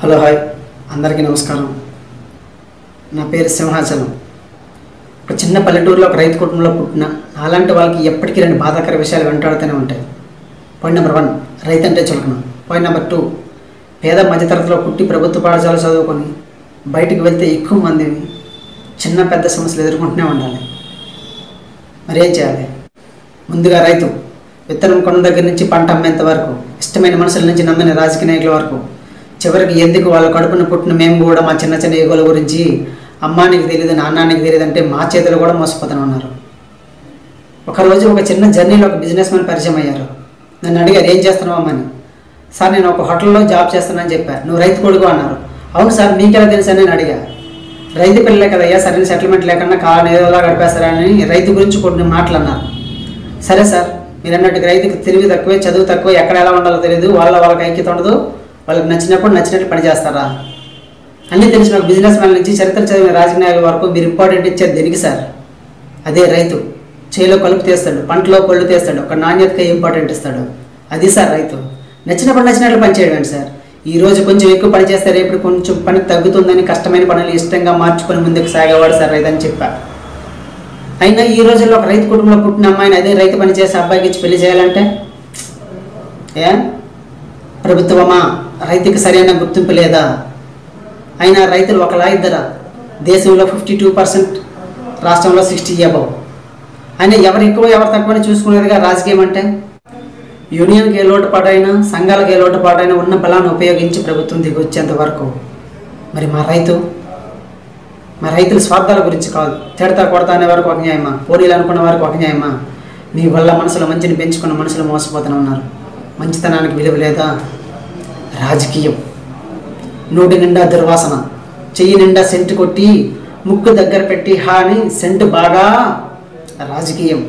Hello hi అందరికీ నమస్కారం. నా పేరు సింహాచలం. ఒక చిన్న పల్లెటూరులో ఒక రైతు కుటుంబంలో పుట్టిన అలాంటి వాళ్ళకి ఎప్పటికీ రెండు బాధాకర విషయాలు వెంటాడుతూనే ఉంటాయి. పాయింట్ నెంబర్ 1, రైతు అంటే చులకన. పాయింట్ నెంబర్ 2, పేద మధ్యతరగతిలో పుట్టి ప్రభుత్వ పాఠశాల చదువుకొని బయటికి వెళ్తే ఎక్కువ మంది చిన్న పెద్ద సమస్యలు ఎదుర్కొంటూనే ఉండాలి. మరి ఏం చేయాలి? ముందుగా రైతు విత్తనం కొన్న దగ్గర నుంచి పంట అమ్మేంత వరకు, ఇష్టమైన మనుషుల నుంచి నమ్మిన రాజకీయ నాయకుల వరకు, చివరికి ఎందుకు వాళ్ళ కడుపున పుట్టిన మేము కూడా మా చిన్న చిన్న ఈగోల గురించి అమ్మానికి తెలియదు నాన్నానికి తెలియదు అంటే మా చేతులు కూడా మోసపోతూనే ఉన్నారు. ఒకరోజు ఒక చిన్న జర్నీలో ఒక బిజినెస్ మ్యాన్ పరిచయం అయ్యారు. నన్ను అడిగారు, ఏం చేస్తున్నావు అమ్మని. సార్ నేను ఒక హోటల్లో జాబ్ చేస్తున్నానని చెప్పాను. నువ్వు రైతు కొడుకు అన్నారు. అవును సార్, మీకెలా తెలుసా నేను అడిగా. రైతు పిల్లలే కదయ్యా, సరైన సెటిల్మెంట్ లేకుండా కాలం ఏదోలా గడిపేస్తారని రైతు గురించి కొన్ని మాటలు అన్నారు. సరే సార్, మీరు అన్నట్టుగా రైతుకి తెలివి తక్కువే, చదువు తక్కువ, ఎక్కడ ఎలా ఉండాలో తెలియదు, వాళ్ళకి ఐక్యత ఉండదు, వాళ్ళకి నచ్చినప్పుడు నచ్చినట్టు పని చేస్తారా? అన్నీ తెలిసిన ఒక బిజినెస్ మ్యాన్ నుంచి చరిత్ర చదివిన రాజకీయాల వరకు మీరు ఇంపార్టెంట్ ఇచ్చేది దేనికి సార్? అదే రైతు. చేలో కలుపు తీస్తాడు, పంటలో పళ్ళు తీస్తాడు, ఒక నాణ్యతగా ఇంపార్టెంట్ ఇస్తాడు. అది సార్ రైతు. నచ్చినప్పుడు నచ్చినట్లు పని చేయడం సార్. ఈరోజు కొంచెం ఎక్కువ పని చేస్తే రేపు కొంచెం పని తగ్గుతుందని కష్టమైన పనులు ఇష్టంగా మార్చుకొని ముందుకు సాగేవాడు సార్ రైతు అని చెప్పా. అయినా ఈ రోజుల్లో ఒక రైతు కుటుంబంలో పుట్టిన అమ్మాయిని అదే రైతు పని చేసే అబ్బాయికి ఇచ్చి పెళ్లి చేయాలంటే ప్రభుత్వమా? రైతుకి సరైన గుర్తింపు లేదా? అయినా రైతులు ఒకలా ఇద్దరా? దేశంలో 52%, రాష్ట్రంలో 60 అబవ్. అయినా ఎవరు ఎక్కువ ఎవరు తక్కువని చూసుకునేదిగా రాజకీయం అంటే. యూనియన్కి ఏ లోటుపాటైనా, సంఘాలకు ఏ లోటుపాటైనా ఉన్న బలాన్ని ఉపయోగించి ప్రభుత్వం దిగి వచ్చేంత వరకు. మరి మా రైతుల స్వార్థాల గురించి కాదు. తిడతా కొడతా అనే వరకు ఒక న్యాయమా? పోలీలు అనుకున్న వరకు ఒక న్యాయమా? మీ వల్ల మనసులో మంచిని పెంచుకున్న మనుషులు మోసపోతూనే ఉన్నారు. మంచితనానికి విలువ లేదా? రాజకీయం. నోటి నిండా దుర్వాసన, చెయ్యి నిండా సెంటు కొట్టి ముక్కు దగ్గర పెట్టి హాని సెంటు బాగా రాజకీయం.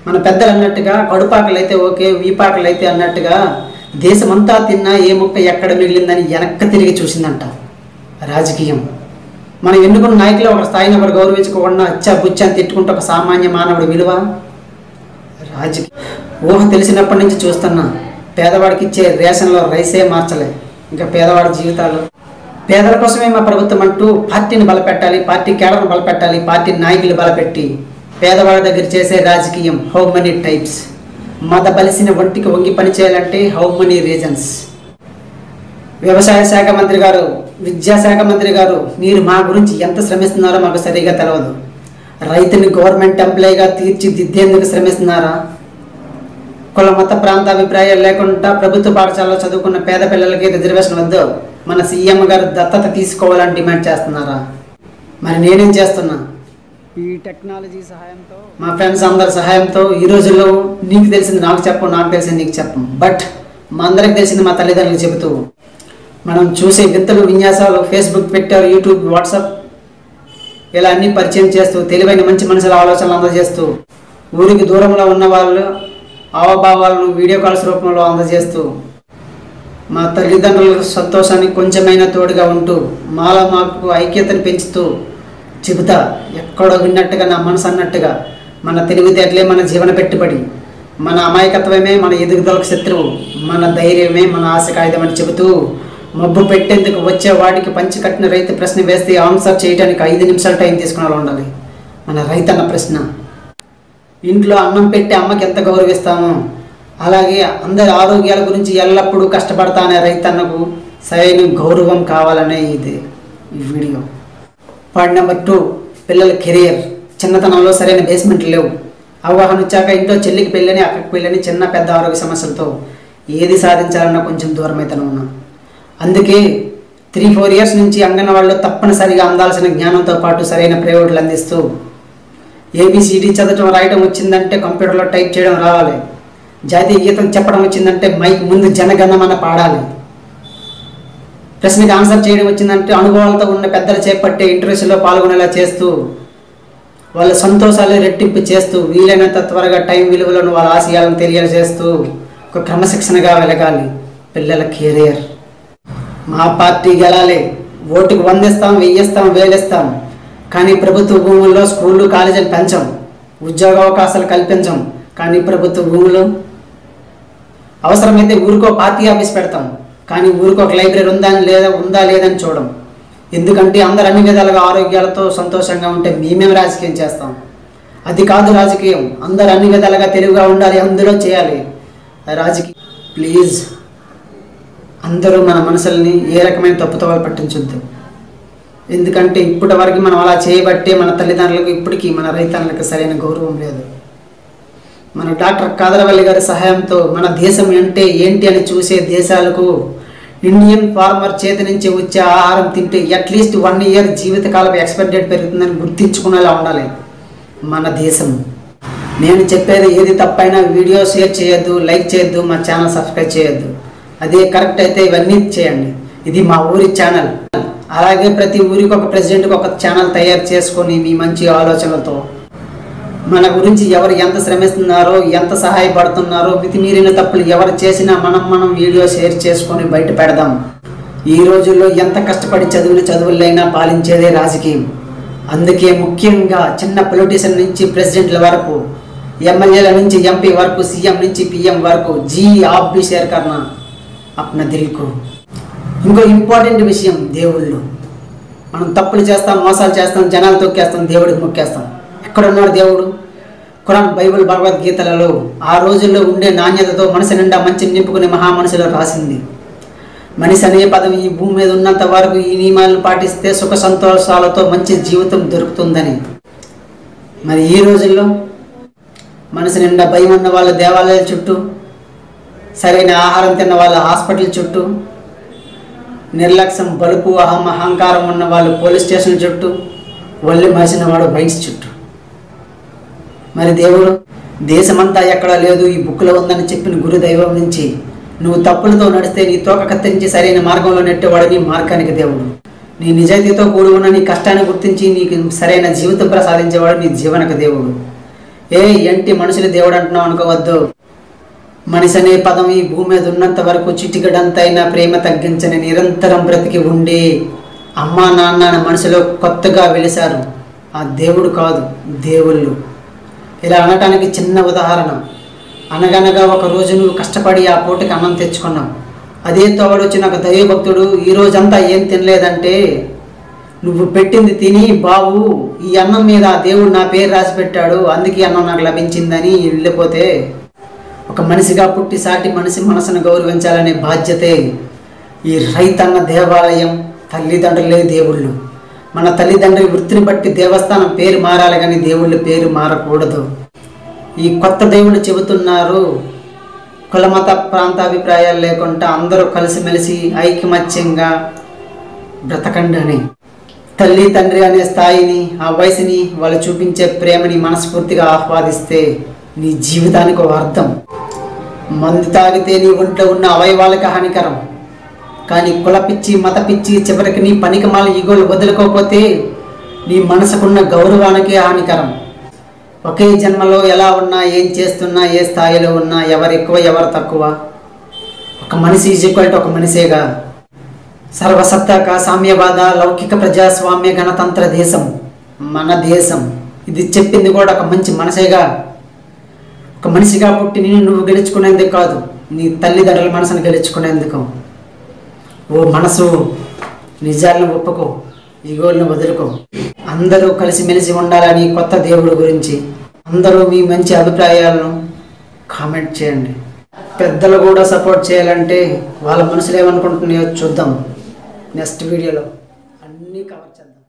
మన పెద్దలు అన్నట్టుగా కడుపాకలైతే ఓకే, వీపాకలైతే అన్నట్టుగా దేశమంతా తిన్నా ఏ ముక్క ఎక్కడ మిగిలిందని వెనక్కి తిరిగి చూసిందంట రాజకీయం. మనం ఎన్నుకున్న నాయకులు ఒక స్థాయిని ఒకరు గౌరవించుకోకుండా అచ్చా బుచ్చా అని తిట్టుకుంటే ఒక సామాన్య మానవుడి విలువ రాజకీయం. ఊహ తెలిసినప్పటి నుంచి చూస్తున్నా పేదవాడికి ఇచ్చే రేషన్లో రైసే మార్చలే. ఇంకా పేదవాడి జీవితాలు. పేదల కోసమే మా ప్రభుత్వం అంటూ పార్టీని బలపెట్టాలి, పార్టీ కేడర్ను బలపెట్టాలి, పార్టీ నాయకులు బలపెట్టి పేదవాడి దగ్గర చేసే రాజకీయం. How many types? మత బలిసిన ఒంటికి వంగి పని చేయాలంటే హౌ మెనీ రీజన్స్? వ్యవసాయ శాఖ మంత్రి గారు, విద్యాశాఖ మంత్రి గారు, మీరు మా గురించి ఎంత శ్రమిస్తున్నారో మాకు సరిగా తెలియదు. రైతుని గవర్నమెంట్ ఎంప్లాయీగా తీర్చిదిద్దేందుకు శ్రమిస్తున్నారా? కుల మత ప్రాంత అభిప్రాయాలు లేకుండా ప్రభుత్వ పాఠశాలలో చదువుకున్న పేద పిల్లలకి రిజర్వేషన్ వద్దు, మన సీఎం గారు దత్తత తీసుకోవాలని డిమాండ్ చేస్తున్నారా? మరి నేనేం చేస్తున్నా? ఈ టెక్నాలజీ సహాయంతో, మా ఫ్రెండ్స్ అందరి సహాయంతో ఈ రోజుల్లో నీకు తెలిసింది నాకు చెప్పు, నాకు తెలిసింది నీకు చెప్పు, బట్ మా అందరికి తెలిసింది మా తల్లిదండ్రులకు చెబుతూ మనం చూసే వింతలు విన్యాసాలు, ఫేస్బుక్, ట్విట్టర్, యూట్యూబ్, వాట్సాప్ ఇలా అన్నీ పరిచయం చేస్తూ తెలివైన మంచి మనుషుల ఆలోచనలు అందజేస్తూ ఊరికి దూరంలో ఉన్న వాళ్ళు హావభావాలను వీడియో కాల్స్ రూపంలో అందజేస్తూ మా తల్లిదండ్రులకు సంతోషానికి కొంచెమైనా తోడుగా ఉంటూ మాకు ఐక్యతను పెంచుతూ చెబుతా, ఎక్కడో విన్నట్టుగా నా మనసు అన్నట్టుగా మన తెలివితేటలే మన జీవన పెట్టుబడి, మన అమాయకత్వమే మన ఎదుగుదలకు శత్రువు, మన ధైర్యమే మన ఆశ కాగితమని చెబుతూ మబ్బు పెట్టేందుకు వచ్చే వాడికి పంచి కట్టిన రైతు ప్రశ్న వేస్తే ఆన్సర్ చేయడానికి 5 నిమిషాలు టైం తీసుకునే ఉండాలి. మన రైతన్న ప్రశ్న. ఇంట్లో అన్నం పెట్టి అమ్మకి ఎంత గౌరవిస్తామో అలాగే అందరి ఆరోగ్యాల గురించి ఎల్లప్పుడూ కష్టపడతానే రైతన్నకు సరైన గౌరవం కావాలనే ఈ వీడియో. పాయింట్ నెంబర్ 2, పిల్లల కెరియర్. చిన్నతనంలో సరైన బేస్మెంట్లు లేవు. అవగాహన వచ్చాక ఇంట్లో చెల్లికి పెళ్ళని, అక్కడికి పెళ్ళని, చిన్న పెద్ద ఆరోగ్య సమస్యలతో ఏది సాధించాలన్నా కొంచెం దూరం అయితేనే ఉన్నా. అందుకే 3-4 ఇయర్స్ నుంచి అంగన్వాడలో తప్పనిసరిగా అందాల్సిన జ్ఞానంతో పాటు సరైన ప్రైవేట్లు అందిస్తూ ABCD చదవటం రాయడం వచ్చిందంటే కంప్యూటర్లో టైప్ చేయడం రావాలి. జాతీయ గీతం చెప్పడం వచ్చిందంటే మైక్ ముందు జనగణమన పాడాలి. ప్రశ్నకి ఆన్సర్ చేయడం వచ్చిందంటే అనుభవాలతో ఉన్న పెద్దలు చేపట్టే ఇంటర్వ్యూస్లో పాల్గొనేలా చేస్తూ వాళ్ళ సంతోషాలు రెట్టింపు చేస్తూ వీలైనంత త్వరగా టైం విలువలను వాళ్ళ ఆశయాలను తెలియజేస్తూ ఒక క్రమశిక్షణగా వెలగాలి పిల్లల కెరియర్. మా పార్టీ గెలాలి. ఓటుకు 100 ఇస్తాం, 1000 ఇస్తాం, 1000 ఇస్తాం, కానీ ప్రభుత్వ భూముల్లో స్కూళ్ళు కాలేజీలు పెంచం, ఉద్యోగ అవకాశాలు కల్పించం. కానీ ప్రభుత్వ భూములు అవసరమైతే ఊరికో పార్టీ ఆఫీస్ పెడతాం, కానీ ఊరికి ఒక లైబ్రరీ ఉందా లేదని చూడం. ఎందుకంటే అందరు అన్ని విధాలుగా ఆరోగ్యాలతో సంతోషంగా ఉంటే మేమేం రాజకీయం చేస్తాం? అది కాదు రాజకీయం. అందరు అన్ని విధాలుగా తెలివిగా ఉండాలి, అందులో చేయాలి రాజకీయం. ప్లీజ్ అందరూ మన మనసుల్ని ఏ రకమైన తప్పుతో పట్టించొద్దు. ఎందుకంటే ఇప్పటి వరకు మనం అలా చేయబట్టే మన తల్లిదండ్రులకు ఇప్పటికీ మన రైతన్నలకు సరైన గౌరవం లేదు. మన డాక్టర్ కాదరవల్లి గారి సహాయంతో మన దేశం అంటే ఏంటి అని చూసే దేశాలకు ఇండియన్ ఫార్మర్ చేతి నుంచి వచ్చే ఆహారం తింటే అట్లీస్ట్ 1 year జీవితకాలం ఎక్స్పైరీ డేట్ పెరుగుతుందని గుర్తించుకునేలా ఉండాలి మన దేశం. నేను చెప్పేది ఏది తప్పైనా వీడియో షేర్ చేయొద్దు, లైక్ చేయొద్దు, మా ఛానల్ సబ్స్క్రైబ్ చేయొద్దు. అదే కరెక్ట్ అయితే ఇవన్నీ చేయండి. ఇది మా ఊరి ఛానల్. అలాగే ప్రతి ఊరికి ఒక ప్రెసిడెంట్కి ఒక ఛానల్ తయారు చేసుకొని మీ మంచి ఆలోచనలతో మన గురించి ఎవరు ఎంత శ్రమిస్తున్నారో, ఎంత సహాయపడుతున్నారో, మితిమీరిన తప్పులు ఎవరు చేసినా మనం వీడియో షేర్ చేసుకొని బయట పెడదాం. ఈ రోజుల్లో ఎంత కష్టపడి చదువులైనా పాలించేదే రాజకీయం. అందుకే ముఖ్యంగా చిన్న పొలిటీషియన్ నుంచి ప్రెసిడెంట్ల వరకు, ఎమ్మెల్యేల నుంచి ఎంపీ వరకు, సీఎం నుంచి పీఎం వరకు జీ ఆప్ भी షేర్ करना अपना दिल को. ఇంకో ఇంపార్టెంట్ విషయం, దేవుళ్ళు. మనం తప్పులు చేస్తాం, మోసాలు చేస్తాం, జనాలు తొక్కేస్తాం, దేవుడికి మొక్కేస్తాం. ఎక్కడున్నాడు దేవుడు? ఖురాన్, బైబిల్, భగవద్గీతలలో ఆ రోజుల్లో ఉండే నాణ్యతతో మనసు నిండా మంచిని నింపుకునే మహామనుషులు రాసింది. మనిషి అనే పదం ఈ భూమి మీద ఉన్నంత వరకు ఈ నియమాలను పాటిస్తే సుఖ సంతోషాలతో మంచి జీవితం దొరుకుతుందని. మరి ఈ రోజుల్లో మనసు నిండా భయం ఉన్న వాళ్ళు దేవాలయాల చుట్టూ, సరైన ఆహారం తిన్న వాళ్ళు హాస్పిటల్ చుట్టూ, నిర్లక్ష్యం, బలుపు, అహంకారం ఉన్న వాళ్ళు పోలీస్ స్టేషన్ చుట్టూ, ఒళ్ళు మాసిన వాడు బైక్స్ చుట్టూ. మరి దేవుడు దేశమంతా ఎక్కడా లేదు, ఈ బుక్లో ఉందని చెప్పిన గురుదైవం నుంచి నువ్వు తప్పులతో నడిస్తే నీ తోక కత్తిరించి సరైన మార్గంలో నెట్టేవాడు నీ మార్గానికి దేవుడు. నీ నిజాయితీతో కూడి ఉన్న నీ కష్టాన్ని గుర్తించి నీకు సరైన జీవితం ప్రసాదించేవాడు నీ జీవనకు దేవుడు. ఏంటి మనుషులు దేవుడు అంటున్నావు అనుకోవద్దు. మనిషి అనే పదం ఈ భూమి మీద ఉన్నంత వరకు చిటికడంతైనా ప్రేమ తగ్గించని నిరంతరం బ్రతికి ఉండి అమ్మా నాన్న అనే మనసులో కొత్తగా వెలిశారు. ఆ దేవుడు కాదు, దేవుళ్ళు. ఇలా అనటానికి చిన్న ఉదాహరణ. అనగనగా ఒక రోజు నువ్వు కష్టపడి ఆ పూటకి అన్నం తెచ్చుకున్నావు. అదే తోడొచ్చి నాకు దైవభక్తుడు ఈ రోజంతా ఏం తినలేదంటే, నువ్వు పెట్టింది తిని బాబు ఈ అన్నం మీద దేవుడు నా పేరు రాసి పెట్టాడు, అందుకే అన్నం నాకు లభించిందని వెళ్ళిపోతే, ఒక మనిషిగా పుట్టి సాటి మనిషి మనసును గౌరవించాలనే బాధ్యతే ఈ రైతన్న దేవాలయం, తల్లిదండ్రులే దేవుళ్ళు. మన తల్లిదండ్రుల వృత్తిని బట్టి దేవస్థానం పేరు మారాలి కానీ దేవుళ్ళ పేరు మారకూడదు. ఈ కొత్త దేవుళ్ళు చెబుతున్నారు, కులమత ప్రాంతాభిప్రాయాలు లేకుండా అందరూ కలిసిమెలిసి ఐకమత్యంగా బ్రతకండి అని. తల్లి తండ్రి అనే స్థాయిని, ఆ వయసుని, వాళ్ళు చూపించే ప్రేమని మనస్ఫూర్తిగా ఆహ్వాదిస్తే నీ జీవితానికి ఒక అర్థం. మందు తాగితే నీ ఒంట్లో ఉన్న అవయవాలకు హానికరం, కానీ కుల పిచ్చి, మత పిచ్చి, చివరికి నీ పనికిమాల ఈగోలు వదులుకోకపోతే నీ మనసుకున్న గౌరవానికే హానికరం. ఒకే జన్మలో ఎలా ఉన్నా, ఏం చేస్తున్నా, ఏ స్థాయిలో ఉన్నా, ఎవరు ఎక్కువ ఎవరు తక్కువ, ఒక మనిషి ఈజ్ ఈక్వల్ టు ఒక మనిషేగా. సర్వసత్తాక సామ్యవాద, లౌకిక ప్రజాస్వామ్య గణతంత్ర దేశం మన దేశం. ఇది చెప్పింది కూడా ఒక మంచి మనసేగా. ఒక మనిషిగా పుట్టి నువ్వు గెలుచుకునేందుకు కాదు, నీ తల్లిదండ్రుల మనసును గెలుచుకునేందుకు. ఓ మనసు, నిజాలను ఒప్పుకో, ఈగోలను వదులుకో. అందరూ కలిసిమెలిసి ఉండాలని కొత్త దేవుడి గురించి అందరూ మీ మంచి అభిప్రాయాలను కామెంట్ చేయండి. పెద్దలు కూడా సపోర్ట్ చేయాలంటే వాళ్ళ మనసులు ఏమనుకుంటున్నాయో చూద్దాం. నెక్స్ట్ వీడియోలో అన్నీ కవర్ చేద్దాం.